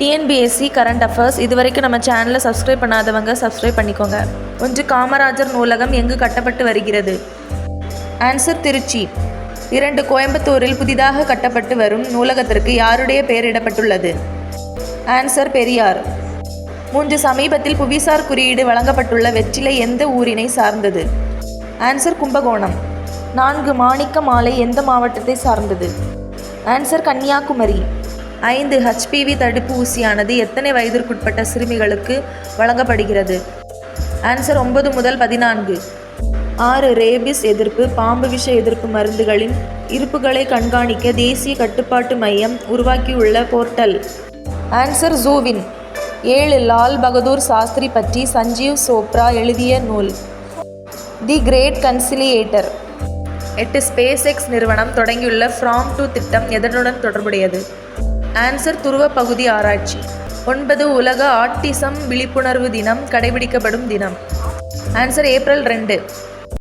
TNPSC current affairs இதுவரைக்கும் நம்ம சேனலை சப்ஸ்கிரைப் பண்ணாதவங்க சப்ஸ்கிரைப் பண்ணிக்கோங்க. 1. காமராஜர் நூலகம் எங்கு கட்டப்பட்டு வருகிறது? ஆன்சர் திருச்சி. 2. கோயம்புத்தூரில் புதிதாக கட்டப்பட்டு வரும் நூலகத்திற்கு யாருடைய பெயரிடப்பட்டுள்ளது? ஆன்சர் பெரியார். 3. சமீபத்தில் புவிசார் குறியீடு வழங்கப்பட்டுள்ள வெற்றிலை எந்த ஊரினை சார்ந்தது? ஆன்சர் கும்பகோணம். 4. மாணிக்க மாலை எந்த மாவட்டத்தை சார்ந்தது? ஆன்சர் கன்னியாகுமரி. 5. HPV தடுப்பு ஊசியானது எத்தனை வயதிற்குட்பட்ட சிறுமிகளுக்கு வழங்கப்படுகிறது? ஆன்சர் 9 முதல் 14. 6. ரேபிஸ் எதிர்ப்பு பாம்பு விஷ எதிர்ப்பு மருந்துகளின் இருப்புகளை கண்காணிக்க தேசிய கட்டுப்பாட்டு மையம் உருவாக்கியுள்ள போர்ட்டல்? ஆன்சர் ஜூவின். 7. லால் பகதூர் சாஸ்திரி பற்றி சஞ்சீவ் சோப்ரா எழுதிய நூல்? தி கிரேட் கன்சிலியேட்டர். 8. SpaceX நிறுவனம் தொடங்கியுள்ள ஃப்ராம் டு திட்டம் எதனுடன் தொடர்புடையது? ஆன்சர் துருவ பகுதி ஆராய்ச்சி. 9. உலக ஆட்டிசம் விழிப்புணர்வு தினம் கடைபிடிக்கப்படும் தினம்? Answer April 2.